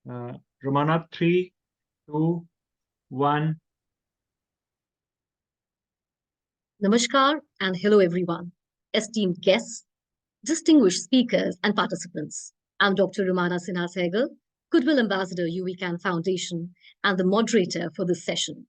Romana, 3, 2, 1. Namaskar and hello everyone, esteemed guests, distinguished speakers and participants. I'm Dr. Rumana Sinha Sehgal, Goodwill Ambassador YouWeCan Foundation and the moderator for this session.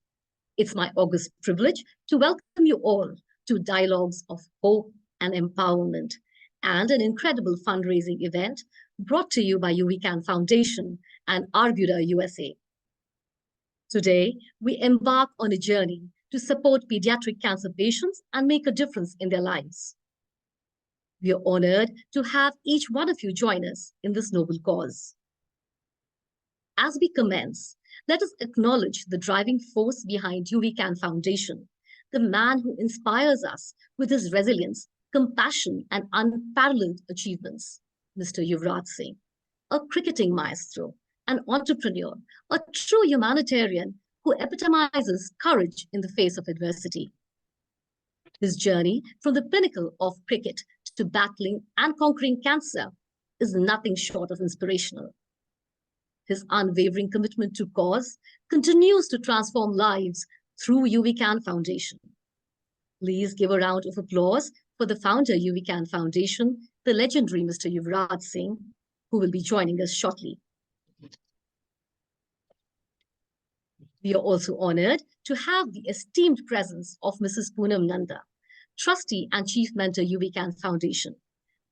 It's my august privilege to welcome you all to Dialogues of Hope and Empowerment and an incredible fundraising event brought to you by YouWeCan Foundation and ArbudaUSA. Today, we embark on a journey to support pediatric cancer patients and make a difference in their lives. We are honored to have each one of you join us in this noble cause. As we commence, let us acknowledge the driving force behind YouWeCan Foundation, the man who inspires us with his resilience, compassion, and unparalleled achievements, Mr. Yuvraj Singh, a cricketing maestro, an entrepreneur, a true humanitarian who epitomizes courage in the face of adversity. His journey from the pinnacle of cricket to battling and conquering cancer is nothing short of inspirational. His unwavering commitment to cause continues to transform lives through YouWeCan Foundation. Please give a round of applause for the founder YouWeCan Foundation, the legendary Mr. Yuvraj Singh, who will be joining us shortly. We are also honored to have the esteemed presence of Mrs. Poonam Nanda, trustee and chief mentor YouWeCan Foundation.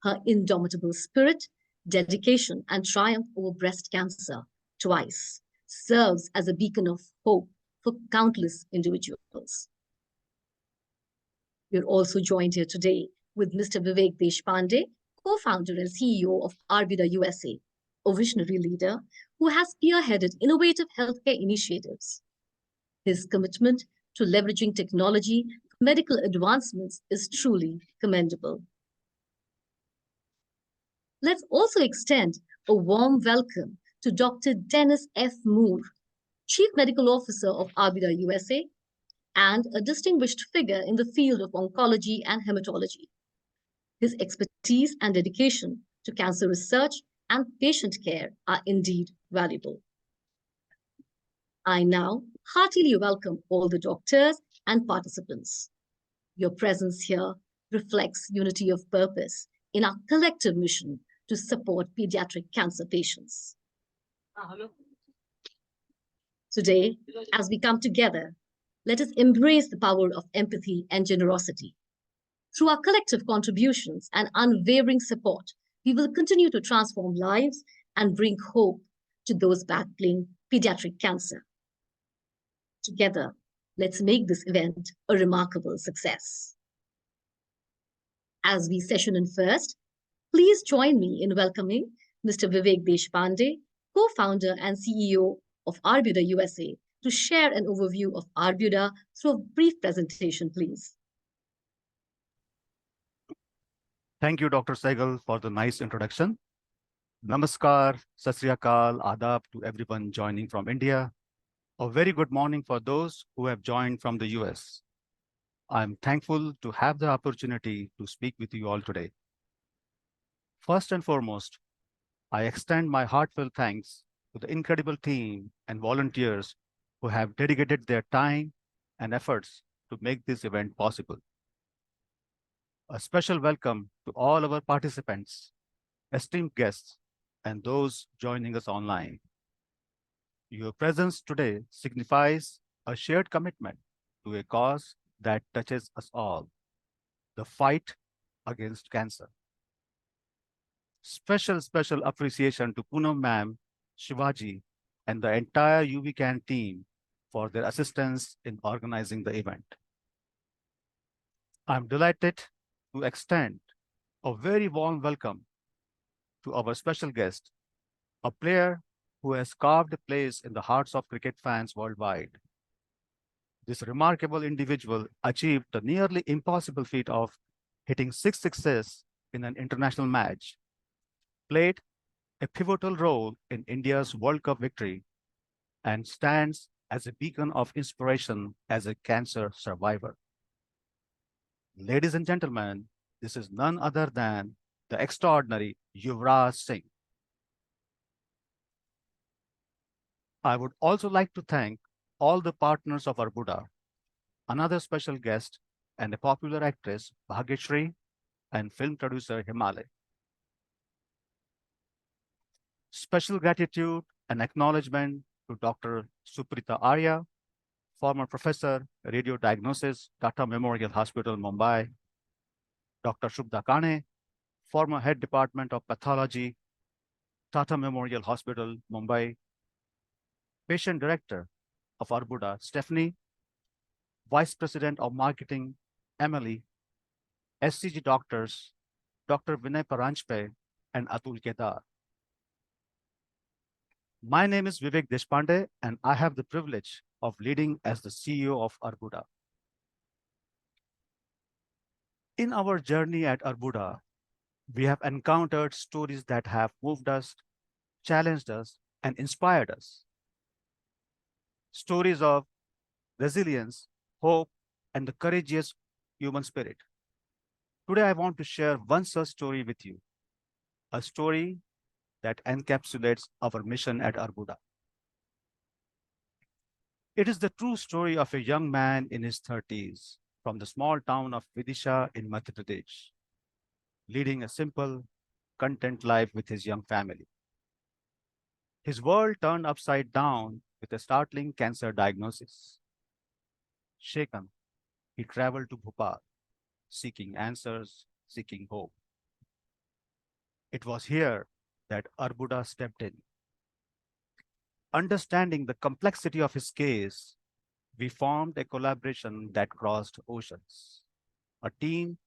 Her indomitable spirit, dedication, and triumph over breast cancer twice serves as a beacon of hope for countless individuals. We're also joined here today with Mr. Vivek Deshpande, co-founder and CEO of ArbudaUSA, a visionary leader who has spearheaded innovative healthcare initiatives. His commitment to leveraging technology for medical advancements is truly commendable. Let's also extend a warm welcome to Dr. Dennis F. Moore, Chief Medical Officer of ArbudaUSA and a distinguished figure in the field of oncology and hematology. His expertise and dedication to cancer research and patient care are indeed valuable. I now heartily welcome all the doctors and participants. Your presence here reflects unity of purpose in our collective mission to support pediatric cancer patients. Today, as we come together, let us embrace the power of empathy and generosity. Through our collective contributions and unwavering support, we will continue to transform lives and bring hope to those battling pediatric cancer. Together, let's make this event a remarkable success. As we session in first, please join me in welcoming Mr. Vivek Deshpande, co-founder and CEO of ArbudaUSA, to share an overview of Arbuda through a brief presentation, please. Thank you, Dr. Sehgal, for the nice introduction. Namaskar, Sat Sri Akal, Adab to everyone joining from India. A very good morning for those who have joined from the US. I'm thankful to have the opportunity to speak with you all today. First and foremost, I extend my heartfelt thanks to the incredible team and volunteers who have dedicated their time and efforts to make this event possible. A special welcome to all our participants, esteemed guests, and those joining us online. Your presence today signifies a shared commitment to a cause that touches us all, the fight against cancer. Special appreciation to Poonam ma'am, Shivaji, and the entire YouWeCan team for their assistance in organizing the event. I'm delighted to extend a very warm welcome to our special guest, a player who has carved a place in the hearts of cricket fans worldwide. This remarkable individual achieved the nearly impossible feat of hitting 6 sixes in an international match, played a pivotal role in India's World Cup victory, and stands as a beacon of inspiration as a cancer survivor. Ladies and gentlemen, this is none other than the extraordinary Yuvraj Singh. I would also like to thank all the partners of Arbuda, another special guest, and a popular actress, Bhagyashri, and film producer, Himalay. Special gratitude and acknowledgement to Dr. Suprita Arya, former professor, radio diagnosis, Tata Memorial Hospital, Mumbai, Dr. Shubda Kane, former head department of pathology, Tata Memorial Hospital, Mumbai, patient director of Arbuda, Stephanie, vice president of marketing, Emily, SCG doctors, Dr. Vinay Paranjpe, and Atul Kedar. My name is Vivek Deshpande, and I have the privilege of leading as the CEO of Arbuda. In our journey at Arbuda, we have encountered stories that have moved us, challenged us, and inspired us. Stories of resilience, hope, and the courageous human spirit. Today, I want to share one such story with you, a story that encapsulates our mission at Arbuda. It is the true story of a young man in his 30s from the small town of Vidisha in Madhya Pradesh, leading a simple, content life with his young family. His world turned upside down with a startling cancer diagnosis. Shaken, he traveled to Bhopal, seeking answers, seeking hope. It was here that Arbuda stepped in. Understanding the complexity of his case, we formed a collaboration that crossed oceans. A team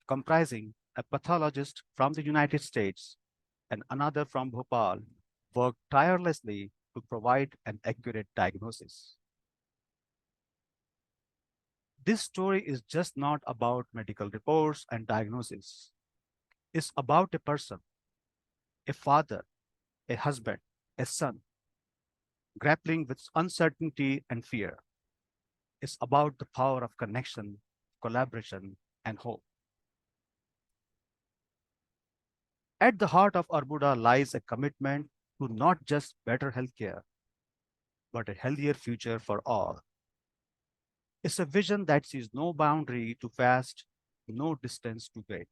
comprising a pathologist from the United States and another from Bhopal worked tirelessly to provide an accurate diagnosis. This story is just not about medical reports and diagnosis. It's about a person, a father, a husband, a son, grappling with uncertainty and fear. It's about the power of connection, collaboration, and hope. At the heart of Arbuda lies a commitment to not just better healthcare, but a healthier future for all. It's a vision that sees no boundary to fast, no distance to great.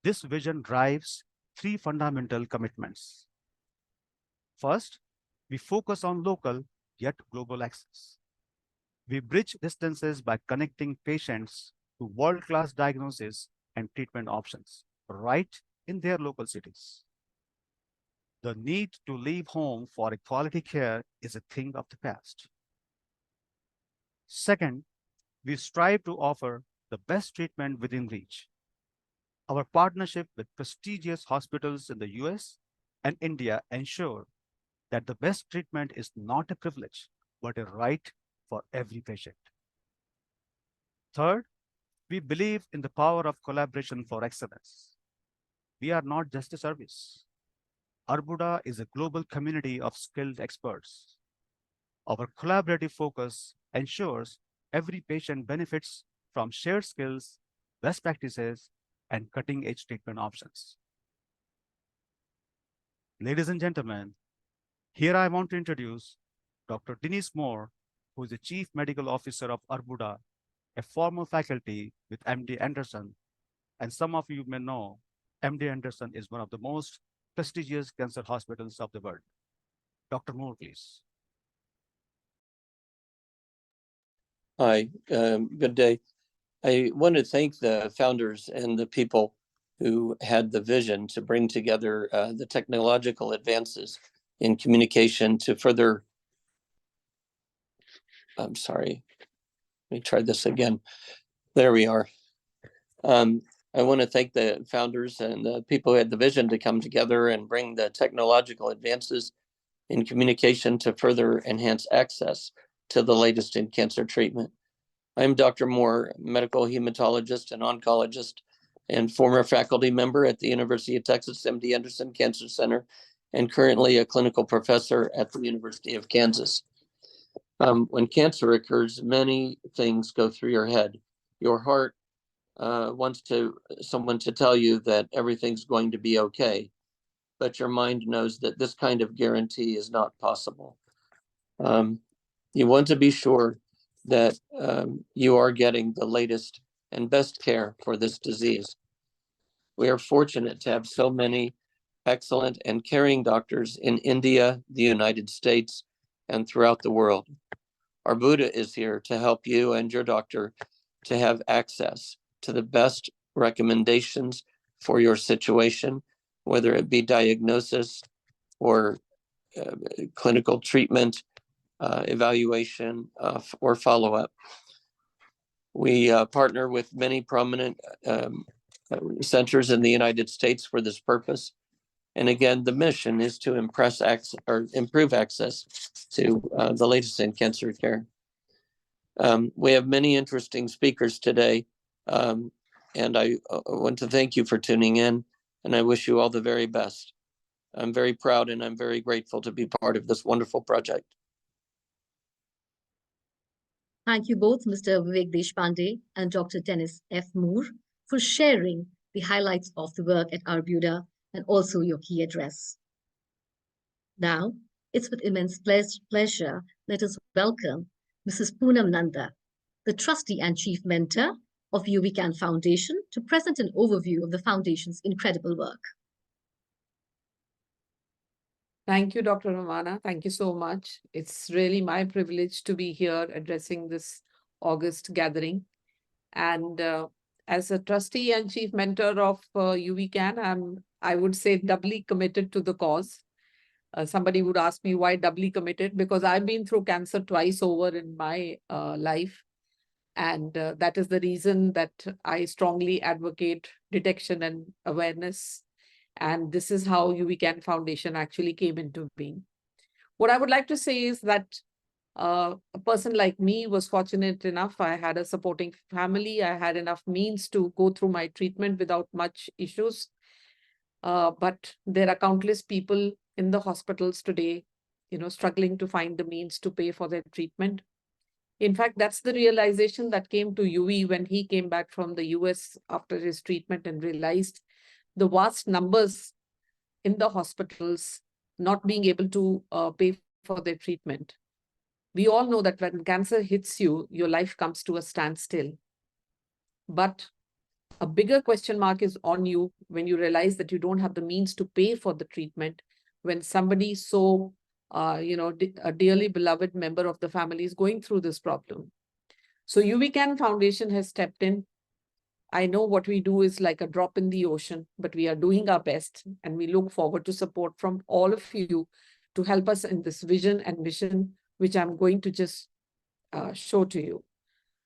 This vision drives three fundamental commitments. First, we focus on local yet global access. We bridge distances by connecting patients to world-class diagnosis and treatment options right in their local cities. The need to leave home for a quality care is a thing of the past. Second, we strive to offer the best treatment within reach. Our partnership with prestigious hospitals in the US and India ensure that the best treatment is not a privilege, but a right for every patient. Third, we believe in the power of collaboration for excellence. We are not just a service. Arbuda is a global community of skilled experts. Our collaborative focus ensures every patient benefits from shared skills, best practices, and cutting-edge treatment options. Ladies and gentlemen, here I want to introduce Dr. Denise Moore, who is the Chief Medical Officer of Arbuda, a former faculty with MD Anderson. And some of you may know, MD Anderson is one of the most prestigious cancer hospitals of the world. Dr. Moore, please. Hi, good day. I want to thank the founders and the people who had the vision to bring together the technological advances in communication to further, I'm sorry, let me try this again. There we are. I want to thank the founders and the people who had the vision to come together and bring the technological advances in communication to further enhance access to the latest in cancer treatment. I'm Dr. Moore, medical hematologist and oncologist, and former faculty member at the University of Texas MD Anderson Cancer Center, and currently a clinical professor at the University of Kansas. When cancer occurs, many things go through your head. Your heart wants someone to tell you that everything's going to be okay. but your mind knows that this kind of guarantee is not possible. You want to be sure that you are getting the latest and best care for this disease. We are fortunate to have so many excellent and caring doctors in India, the United States, and throughout the world. Arbuda is here to help you and your doctor to have access to the best recommendations for your situation, whether it be diagnosis or clinical treatment, evaluation, or follow-up. We partner with many prominent centers in the United States for this purpose. And again, the mission is to improve access to the latest in cancer care. We have many interesting speakers today, and I want to thank you for tuning in, and I wish you all the very best. I'm very proud and I'm very grateful to be part of this wonderful project. Thank you both, Mr. Vivek Deshpande and Dr. Dennis F. Moore, for sharing the highlights of the work at Arbuda and also your key address. Now, it's with immense pleasure let us welcome Mrs. Poonam Nanda, the trustee and chief mentor of YouWeCan Foundation, to present an overview of the foundation's incredible work. Thank you, Dr. Romana. Thank you so much. It's really my privilege to be here addressing this August gathering. And as a trustee and chief mentor of YouWeCan, I would say doubly committed to the cause. Somebody would ask me why doubly committed, because I've been through cancer twice over in my life. And that is the reason that I strongly advocate detection and awareness. And this is how YouWeCan Foundation actually came into being. What I would like to say is that a person like me was fortunate enough. I had a supporting family. I had enough means to go through my treatment without much issues. But there are countless people in the hospitals today, struggling to find the means to pay for their treatment. In fact, that's the realization that came to Yuvi when he came back from the US after his treatment and realized the vast numbers in the hospitals not being able to pay for their treatment. We all know that when cancer hits you, your life comes to a standstill. But a bigger question mark is on you when you realize that you don't have the means to pay for the treatment, when somebody so, a dearly beloved member of the family is going through this problem. So YouWeCan Foundation has stepped in. I know what we do is like a drop in the ocean, but we are doing our best, and we look forward to support from all of you to help us in this vision and mission, which I'm going to just show to you.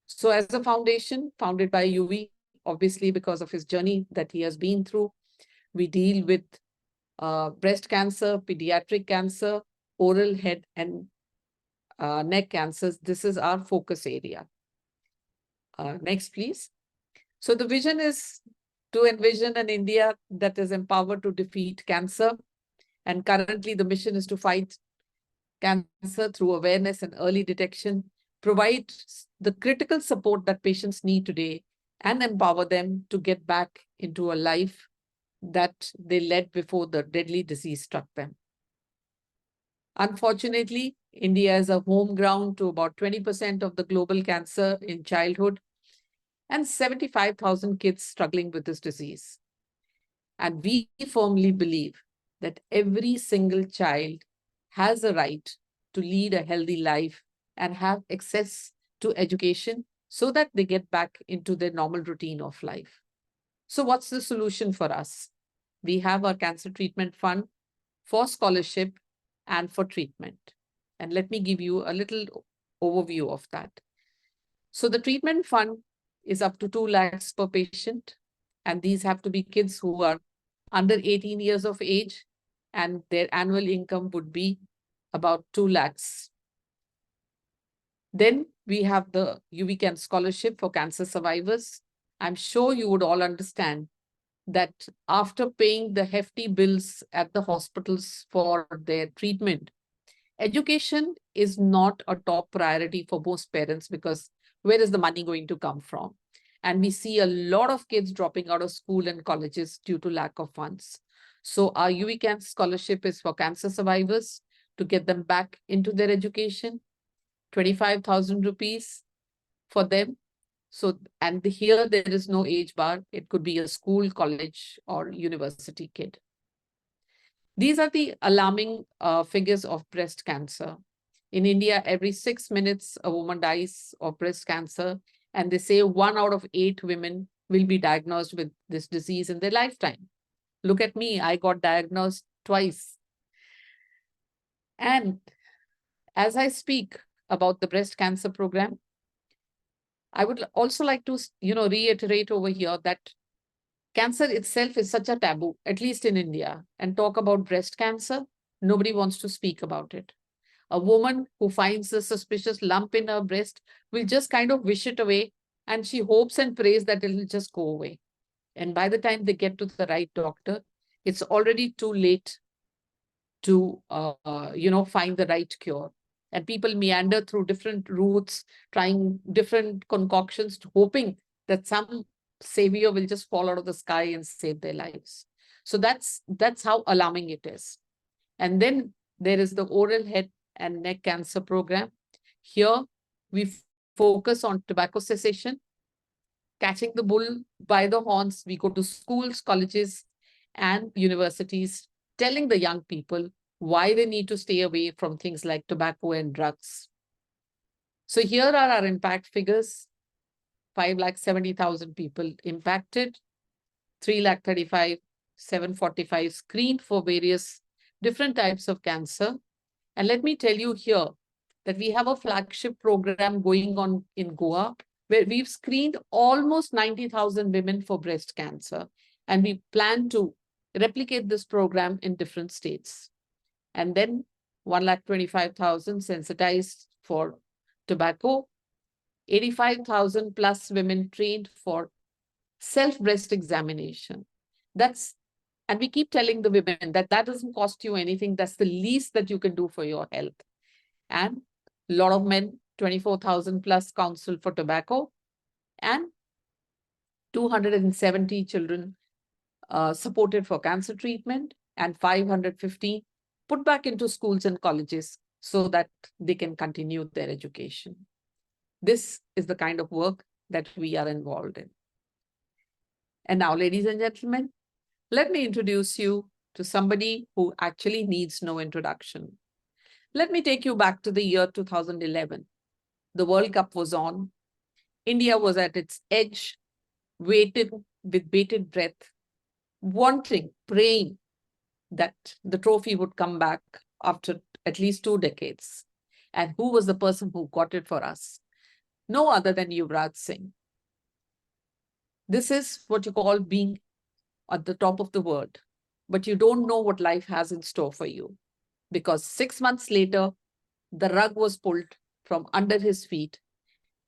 So as a foundation founded by Yuvi, obviously because of his journey that he has been through, we deal with breast cancer, pediatric cancer, oral, head and neck cancers. This is our focus area. Next, please. So the vision is to envision an India that is empowered to defeat cancer. And currently the mission is to fight cancer through awareness and early detection, provide the critical support that patients need today, and empower them to get back into a life that they led before the deadly disease struck them. Unfortunately, India is a home ground to about 20% of the global cancer in childhood, and 75,000 kids struggling with this disease. And we firmly believe that every single child has a right to lead a healthy life and have access to education so that they get back into their normal routine of life. So what's the solution for us? We have our Cancer Treatment Fund for scholarship and for treatment. And let me give you a little overview of that. So the treatment fund is up to 2 lakhs per patient. And these have to be kids who are under 18 years of age, and their annual income would be about 2 lakhs. Then we have the YouWeCan scholarship for cancer survivors. I'm sure you would all understand that after paying the hefty bills at the hospitals for their treatment, education is not a top priority for most parents, because where is the money going to come from? And we see a lot of kids dropping out of school and colleges due to lack of funds. So our YouWeCan scholarship is for cancer survivors to get them back into their education, 25,000 rupees for them. So, and here there is no age bar. It could be a school, college, or university kid. These are the alarming figures of breast cancer. In India, every 6 minutes, a woman dies of breast cancer, and they say 1 out of 8 women will be diagnosed with this disease in their lifetime. Look at me, I got diagnosed twice. And as I speak about the breast cancer program, I would also like to, reiterate over here that cancer itself is such a taboo, at least in India, and talk about breast cancer, nobody wants to speak about it. A woman who finds a suspicious lump in her breast will just kind of wish it away, and she hopes and prays that it will just go away. And by the time they get to the right doctor, it's already too late to, find the right cure. And people meander through different routes, trying different concoctions, hoping that some savior will just fall out of the sky and save their lives. So that's how alarming it is. And then there is the oral head and neck cancer program. Here we focus on tobacco cessation, catching the bull by the horns. We go to schools, colleges, and universities, telling the young people why they need to stay away from things like tobacco and drugs. So here are our impact figures. 570,000 people impacted, 335,745 screened for various different types of cancer. And let me tell you here that we have a flagship program going on in Goa, where we've screened almost 90,000 women for breast cancer. And we plan to replicate this program in different states. And then 125,000 sensitized for tobacco, 85,000 plus women trained for self-breast examination. And we keep telling the women that doesn't cost you anything. That's the least that you can do for your health. And a lot of men, 24,000 plus counsel for tobacco, and 270 children supported for cancer treatment, and 550 put back into schools and colleges so that they can continue their education. This is the kind of work that we are involved in. And now, ladies and gentlemen, let me introduce you to somebody who actually needs no introduction. Let me take you back to the year 2011. The World Cup was on. India was at its edge, waiting with bated breath, wanting, praying that the trophy would come back after at least 2 decades. And who was the person who got it for us? No other than Yuvraj Singh. This is what you call being at the top of the world, but you don't know what life has in store for you, because 6 months later, the rug was pulled from under his feet,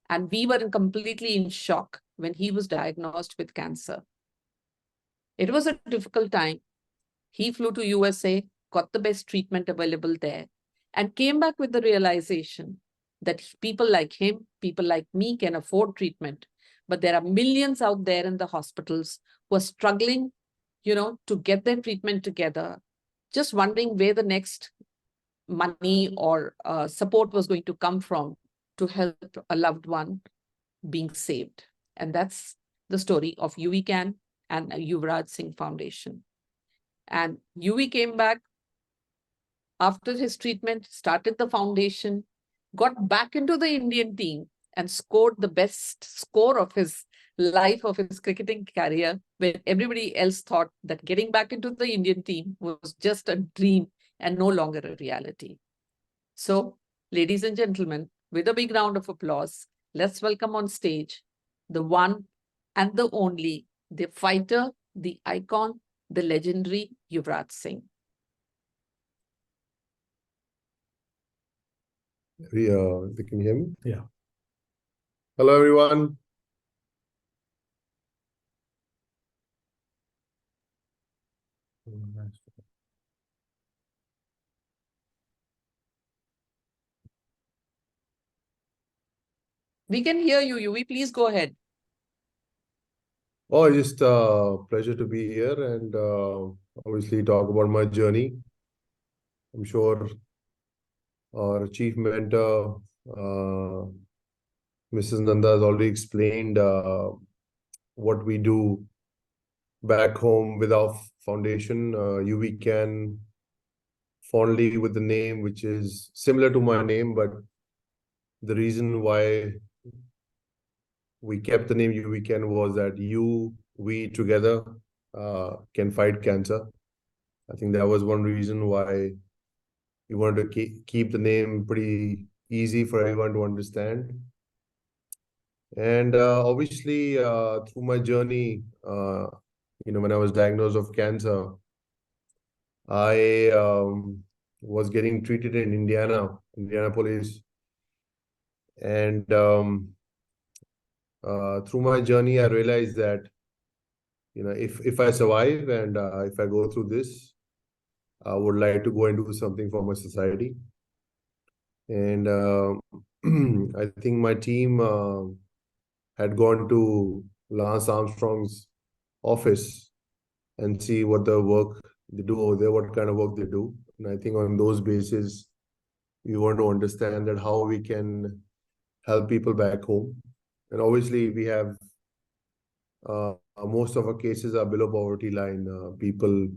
and we were completely in shock when he was diagnosed with cancer. It was a difficult time. He flew to USA, got the best treatment available there, and came back with the realization that people like him, people like me can afford treatment, but there are millions out there in the hospitals who are struggling, to get their treatment together, just wondering where the next money or support was going to come from to help a loved one being saved. And that's the story of YouWeCan and Yuvraj Singh Foundation. And Yuvi came back after his treatment, started the foundation, got back into the Indian team, and scored the best score of his life, of his cricketing career, when everybody else thought that getting back into the Indian team was just a dream and no longer a reality. So, ladies and gentlemen, with a big round of applause, let's welcome on stage the one and the only, the fighter, the icon, the legendary Yuvraj Singh. They can hear me? Yeah. Hello, everyone. We can hear you, Yuvi. Please go ahead. Oh, it's just a pleasure to be here and obviously talk about my journey. I'm sure our chief mentor, Mrs. Nanda, has already explained what we do back home with our foundation. YouWeCan, fondly with the name, which is similar to my name, but the reason why we kept the name YouWeCan was that we together can fight cancer. I think that was one reason why we wanted to keep the name pretty easy for everyone to understand. And obviously, through my journey, when I was diagnosed of cancer, I was getting treated in Indianapolis. And through my journey, I realized that, if I survive and if I go through this, I would like to go and do something for my society. And I think my team had gone to Lance Armstrong's office and see what the work they do over there, what kind of work they do. And I think on those bases, we want to understand that how we can help people back home. And obviously, we have most of our cases are below poverty line. People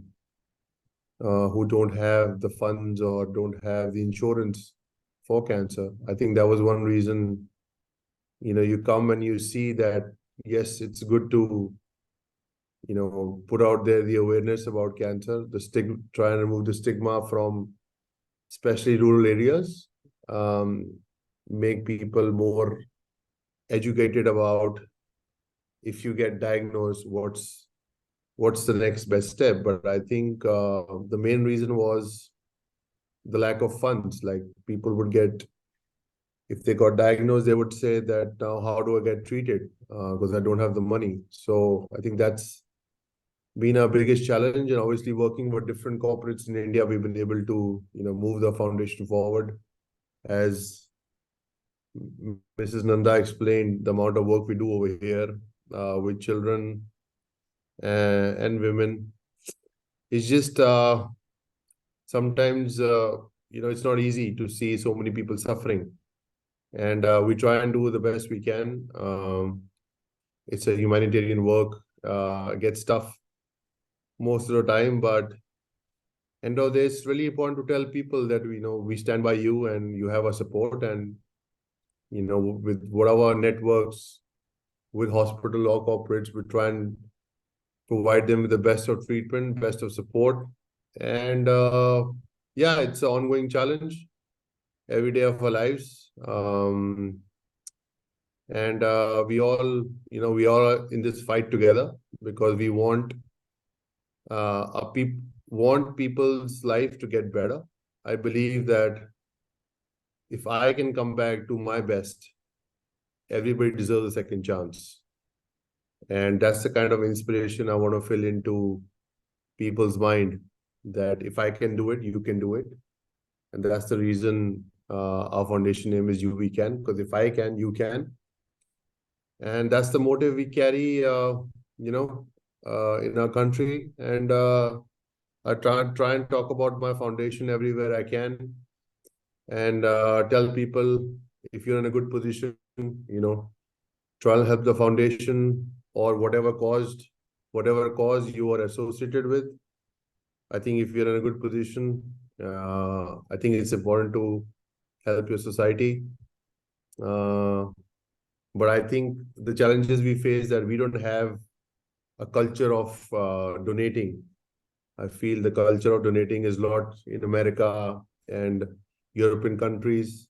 who don't have the funds or don't have the insurance for cancer. I think that was one reason, you come and you see that, yes, it's good to, put out there the awareness about cancer, try and remove the stigma from especially rural areas, make people more educated about if you get diagnosed, what's the next best step. But I think the main reason was the lack of funds. Like people would get, if they got diagnosed, they would say that now how do I get treated? Because I don't have the money. So I think that's been our biggest challenge. And obviously working with different corporates in India, we've been able to, move the foundation forward. As Mrs. Nanda explained, the amount of work we do over here with children and women is just sometimes, it's not easy to see so many people suffering. And we try and do the best we can. It's a humanitarian work, gets tough most of the time, but it's really important to tell people that we stand by you and you have our support. And with whatever networks with hospital or corporates, we try and provide them with the best of treatment, best of support. And yeah, it's an ongoing challenge every day of our lives. And we all are in this fight together because we want people's life to get better. I believe that if I can come back to my best, everybody deserves a second chance. And that's the kind of inspiration I want to fill into people's mind, that if I can do it, you can do it. And that's the reason our foundation name is YouWeCan, because if I can, you can. And that's the motive we carry, in our country. And I try and talk about my foundation everywhere I can, and tell people, if you're in a good position, try and help the foundation or whatever cause you are associated with. I think if you're in a good position, I think it's important to help your society. But I think the challenges we face that we don't have a culture of donating. I feel the culture of donating is a lot in America and European countries.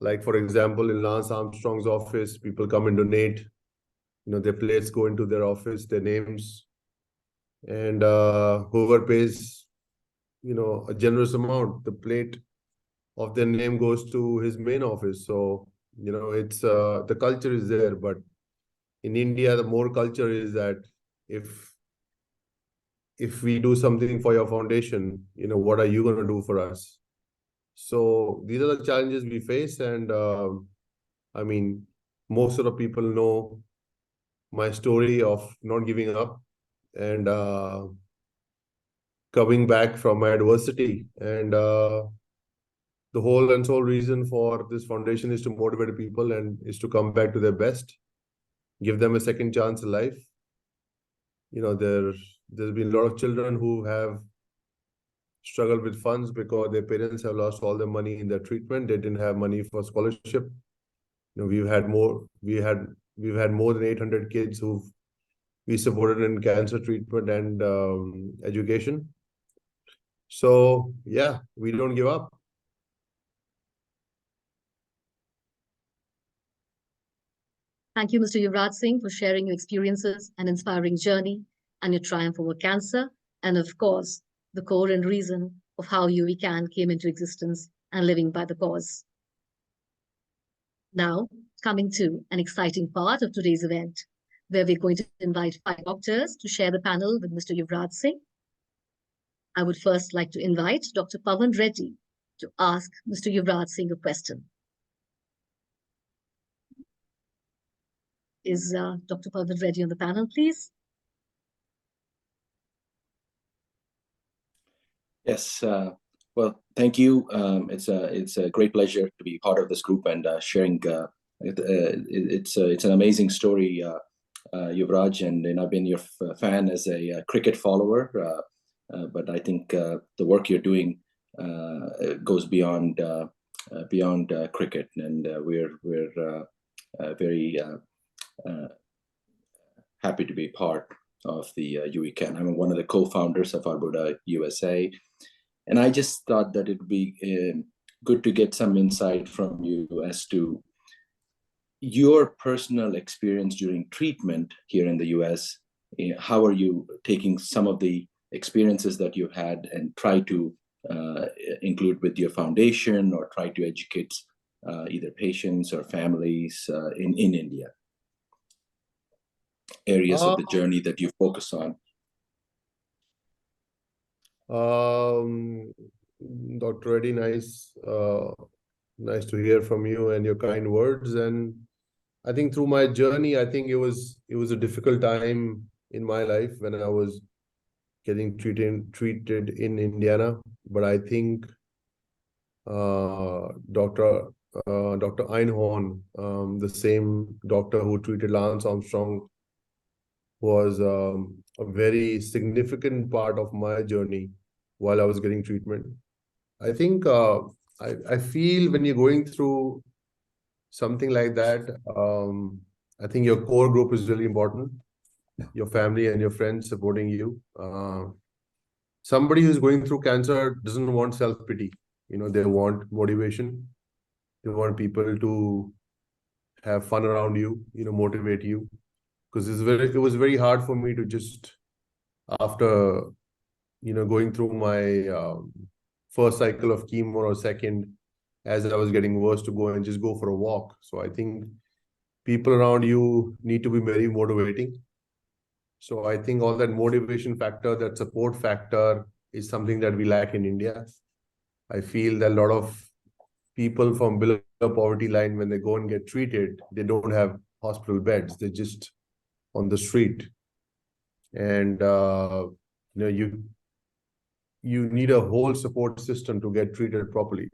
Like, for example, in Lance Armstrong's office, people come and donate. Their plates go into their office, their names. And whoever pays, a generous amount, the plate of their name goes to his main office. So, it's the culture is there. But in India, the more culture is that if we do something for your foundation, what are you going to do for us? So these are the challenges we face. And I mean, most of the people know my story of not giving up and coming back from my adversity. And the whole and sole reason for this foundation is to motivate people and is to come back to their best, give them a second chance in life. You know, there's been a lot of children who have struggled with funds because their parents have lost all their money in their treatment. They didn't have money for scholarship. You know, we've had more than 800 kids who we supported in cancer treatment and education. So yeah, we don't give up. Thank you, Mr. Yuvraj Singh, for sharing your experiences and inspiring journey and your triumph over cancer, and of course, the core and reason of how YouWeCan came into existence and living by the cause. Now, coming to an exciting part of today's event, where we're going to invite 5 doctors to share the panel with Mr. Yuvraj Singh. I would first like to invite Dr. Pawan Reddy to ask Mr. Yuvraj Singh a question. Is Dr. Pawan Reddy on the panel, please? Yes. Well, thank you. It's a great pleasure to be part of this group and sharing. It's an amazing story, Yuvraj, and I've been your fan as a cricket follower. But I think the work you're doing goes beyond cricket, and we're very happy to be part of the YouWeCan. I'm one of the co-founders of ArbudaUSA, and I just thought that it would be good to get some insight from you as to your personal experience during treatment here in the US. How are you taking some of the experiences that you've had and try to include with your foundation or try to educate either patients or families in India? Areas of the journey that you focus on. Dr. Reddy, nice to hear from you and your kind words. And I think through my journey, I think it was a difficult time in my life when I was getting treated in Indiana. But I think Dr. Einhorn, the same doctor who treated Lance Armstrong, was a very significant part of my journey while I was getting treatment. I think I feel when you're going through something like that, I think your core group is really important. Your family and your friends supporting you. Somebody who's going through cancer doesn't want self-pity. You know, they want motivation. They want people to have fun around you, you know, motivate you. Because it was very hard for me to just, after, you know, going through my first cycle of chemo or second, as I was getting worse, to go and just go for a walk. So I think people around you need to be very motivating. So I think all that motivation factor, that support factor is something that we lack in India. I feel that a lot of people from below the poverty line, when they go and get treated, they don't have hospital beds. They're just on the street. And you know, you need a whole support system to get treated properly.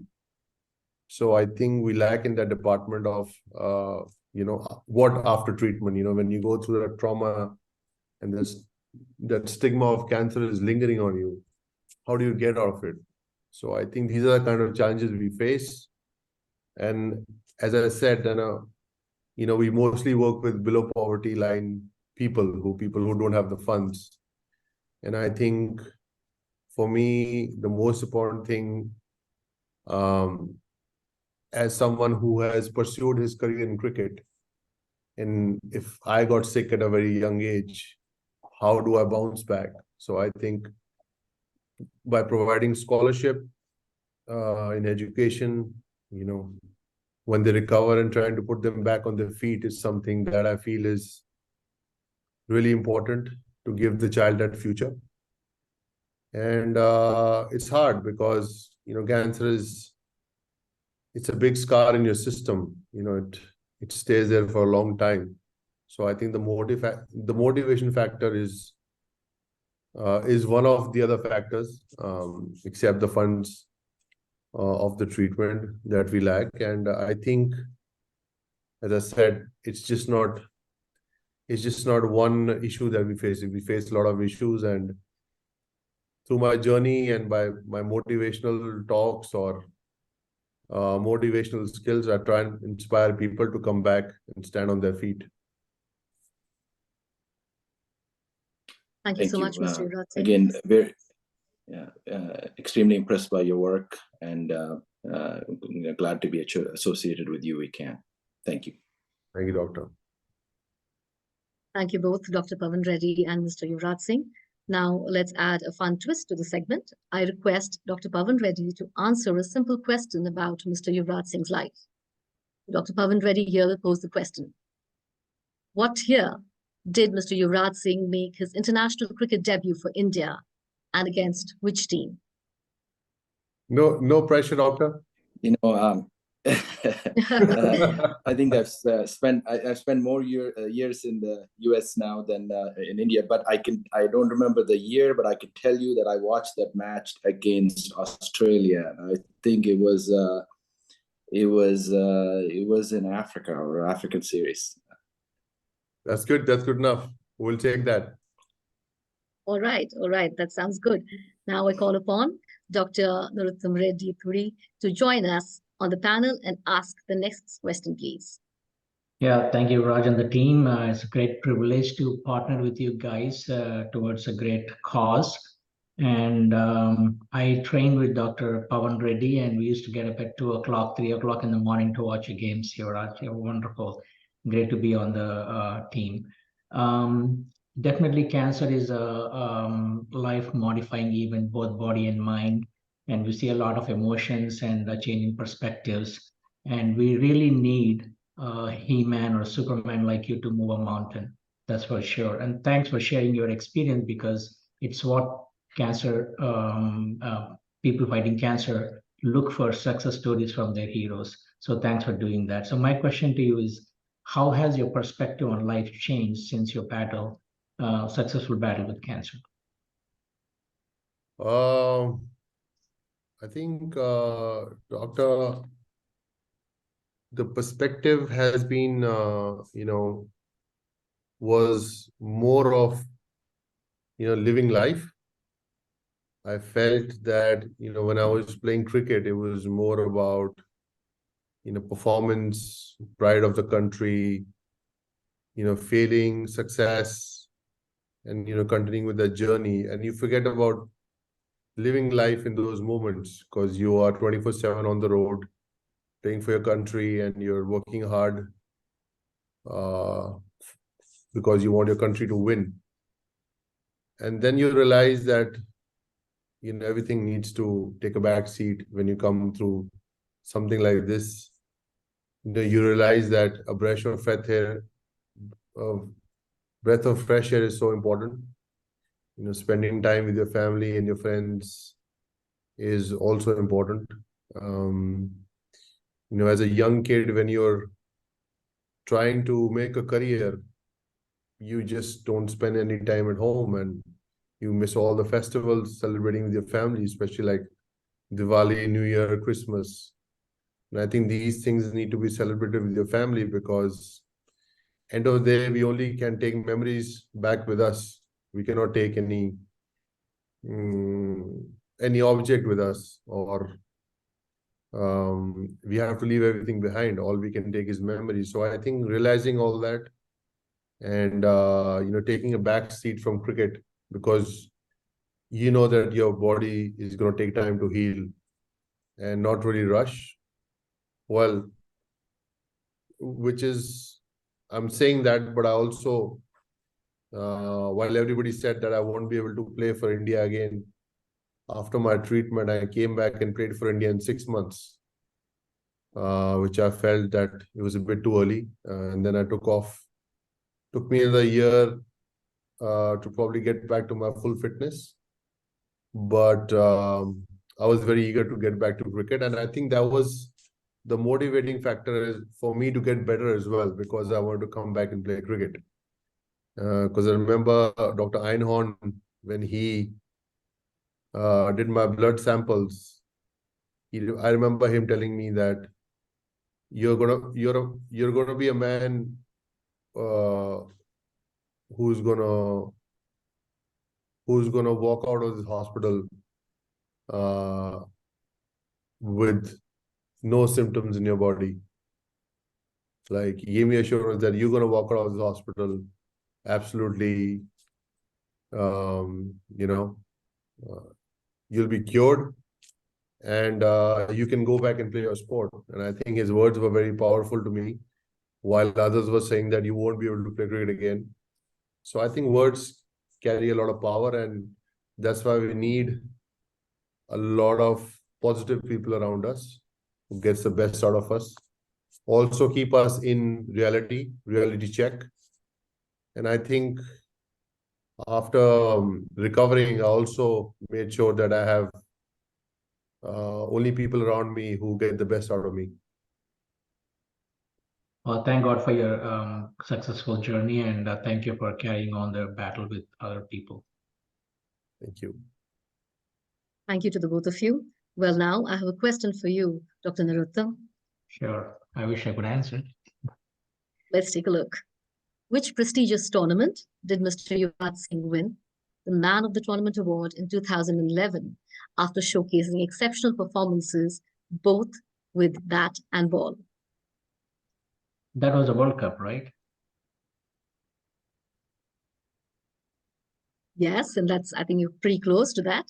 So I think we lack in that department of you know, what after treatment, you know, when you go through that trauma and that stigma of cancer is lingering on you, how do you get out of it? So I think these are the kind of challenges we face. And as I said, you know, we mostly work with below poverty line people who don't have the funds. And I think for me, the most important thing, as someone who has pursued his career in cricket, and if I got sick at a very young age, how do I bounce back? So I think by providing scholarship in education, you know, when they recover and trying to put them back on their feet is something that I feel is really important to give the child that future. And it's hard because, you know, cancer it's a big scar in your system. You know, it stays there for a long time. So I think the motivation factor is one of the other factors, except the funds of the treatment that we lack. And I think, as I said, it's just not one issue that we face. We face a lot of issues, and through my journey and by my motivational talks or motivational skills, I try and inspire people to come back and stand on their feet. Thank you so much, Mr. Yuvraj Singh. Again, very extremely impressed by your work, and glad to be associated with YouWeCan. Thank you. Thank you, Doctor. Thank you both, Dr. Pavan Reddy and Mr. Yuvraj Singh. Now, let's add a fun twist to the segment. I request Dr. Pavan Reddy to answer a simple question about Mr. Yuvraj Singh's life. Dr. Pavan Reddy here will pose the question. What year did Mr. Yuvraj Singh make his international cricket debut for India, and against which team? No pressure, Doctor. I think I've spent more years in the US now than in India, but I don't remember the year, but I could tell you that I watched that match against Australia. I think it was in Africa, or African series. That's good. That's good enough. We'll take that. All right. That sounds good. Now I call upon Dr. Narottam Reddy Thuri to join us on the panel and ask the next question, please. Yeah, thank you, Raj and the team. It's a great privilege to partner with you guys towards a great cause. And I trained with Dr. Pavan Reddy, and we used to get up at 2 o'clock, 3 o'clock in the morning to watch your games here, Raj. You're wonderful. Great to be on the team. Definitely, cancer is a life-modifying event, both body and mind. And we see a lot of emotions and changing perspectives. And we really need a He-Man or a Superman like you to move a mountain. That's for sure. And thanks for sharing your experience, because it's what cancer, people fighting cancer look for, success stories from their heroes. So thanks for doing that. So my question to you is, how has your perspective on life changed since your successful battle with cancer? I think, Doctor, the perspective has been, was more of, living life. I felt that, when I was playing cricket, it was more about, performance, pride of the country, failing, success, and, continuing with that journey. And you forget about living life in those moments, because you are 24/7 on the road, playing for your country, and you're working hard because you want your country to win. And then you realize that, everything needs to take a back seat when you come through something like this. You realize that a breath of fresh air is so important. Spending time with your family and your friends is also important. As a young kid, when you're trying to make a career, you just don't spend any time at home, and you miss all the festivals celebrating with your family, especially like Diwali, New Year, Christmas. And I think these things need to be celebrated with your family, because end of the day, we only can take memories back with us. We cannot take any object with us, or we have to leave everything behind. All we can take is memories. So I think realizing all that, and taking a back seat from cricket, because that your body is going to take time to heal and not really rush. Well, I'm saying that, but I also, while everybody said that I won't be able to play for India again, after my treatment, I came back and played for India in 6 months, which I felt that it was a bit too early. And then I took off. Took me another year to probably get back to my full fitness. But I was very eager to get back to cricket. And I think that was the motivating factor is for me to get better as well, because I want to come back and play cricket. Because I remember Dr. Einhorn, when he did my blood samples, I remember him telling me that you're gonna be a man who's gonna walk out of this hospital with no symptoms in your body. Like, he gave me assurance that you're gonna walk out of this hospital absolutely, you'll be cured, and you can go back and play your sport. And I think his words were very powerful to me, while others were saying that you won't be able to play cricket again. So I think words carry a lot of power, and that's why we need a lot of positive people around us who gets the best out of us. Also keep us in reality check. And I think after recovering, I also made sure that I have only people around me who get the best out of me. Well, thank God for your successful journey, and thank you for carrying on the battle with other people. Thank you. Thank you to the both of you. Well, now I have a question for you, Dr. Narottam. Sure. I wish I could answer. Let's take a look. Which prestigious tournament did Mr. Yuvraj Singh win the Man of the Tournament award in 2011 after showcasing exceptional performances both with bat and ball? That was a World Cup, right? Yes, and I think you're pretty close to that.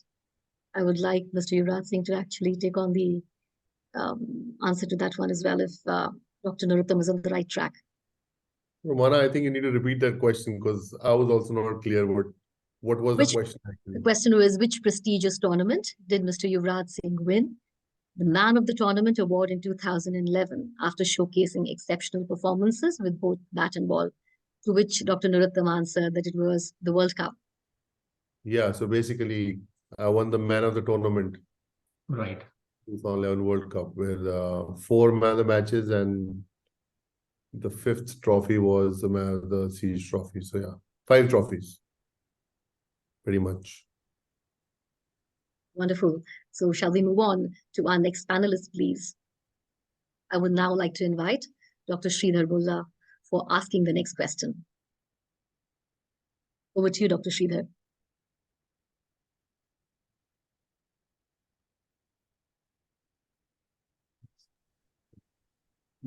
I would like Mr. Yuvraj Singh to actually take on the answer to that one as well, if Dr. Narottam is on the right track. Romana, I think you need to repeat that question, because I was also not clear what was the question actually. The question was, which prestigious tournament did Mr. Yuvraj Singh win the Man of the Tournament award in 2011 after showcasing exceptional performances with both bat and ball? To which Dr. Narottam answered that it was the World Cup. Yeah, so basically, I won the Man of the Tournament. Right. 2011 World Cup, with 4 man of the matches, and the 5th trophy was the Man of the Series trophy. So yeah, 5 trophies, pretty much. Wonderful. So shall we move on to our next panelist, please? I would now like to invite Dr. Sridhar Bulla for asking the next question. Over to you, Dr. Sridhar.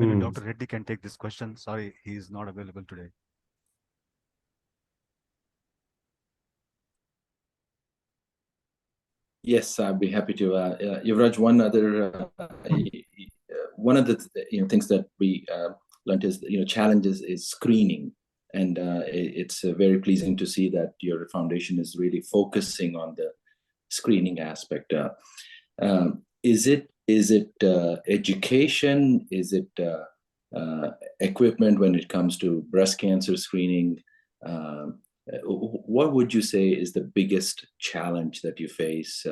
Maybe Dr. Reddy can take this question. Sorry, he is not available today. Yes, I'd be happy to. Yuvraj, one of the things that we learned is challenges is screening, and it's very pleasing to see that your foundation is really focusing on the screening aspect. Is it education? Is it equipment when it comes to breast cancer screening? What would you say is the biggest challenge that you face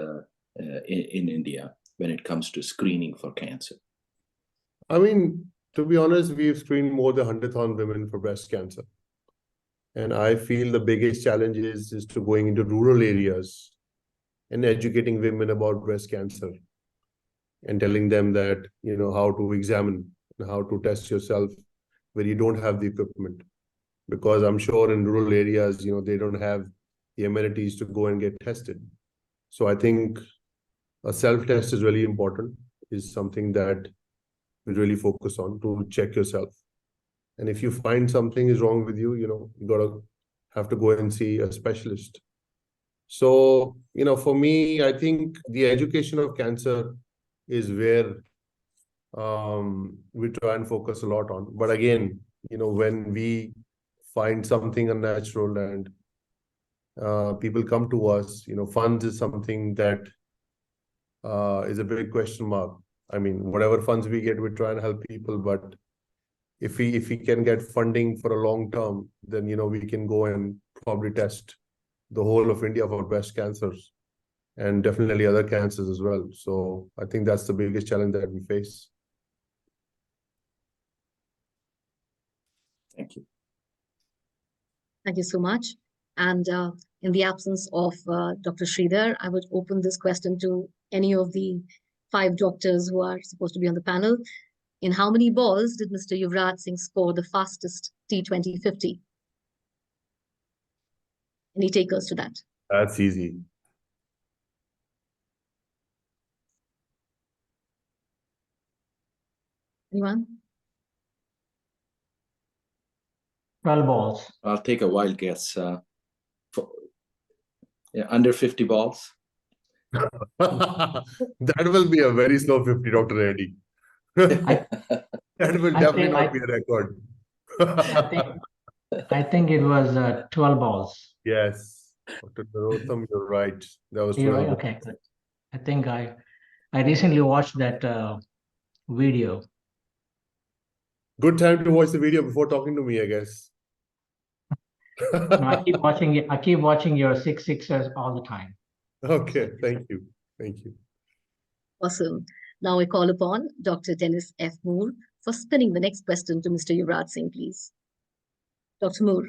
in India when it comes to screening for cancer? I mean, to be honest, we've screened more than 100,000 women for breast cancer. And I feel the biggest challenge is to going into rural areas and educating women about breast cancer and telling them that, how to examine and how to test yourself where you don't have the equipment. Because I'm sure in rural areas, they don't have the amenities to go and get tested. So I think a self-test is really important, is something that we really focus on, to check yourself. And if you find something is wrong with you, you have to go and see a specialist. So, for me, I think the education of cancer is where we try and focus a lot on. But again, when we find something unnatural and people come to us, funds is something that is a big question mark. I mean, whatever funds we get, we try and help people, but if we can get funding for a long term, then we can go and probably test the whole of India for breast cancers and definitely other cancers as well. So I think that's the biggest challenge that we face. Thank you so much. And in the absence of Dr. Sridhar, I would open this question to any of the 5 doctors who are supposed to be on the panel. In how many balls did Mr. Yuvraj Singh score the fastest T20 50? Any takers to that? That's easy. Anyone? 12 balls. I'll take a wild guess. Under 50 balls. That will be a very slow 50, Dr. Reddy. That will definitely not be a record. I think it was 12 balls. Yes, Dr. Narottam, you're right. That was 12 balls. Okay, good. I think I recently watched that video. Good time to watch the video before talking to me, I guess. No, I keep watching your 6 sixers all the time. Okay, thank you. Thank you. Awesome. Now I call upon Dr. Dennis F. Moore for spinning the next question to Mr. Yuvraj Singh, please. Dr. Moore.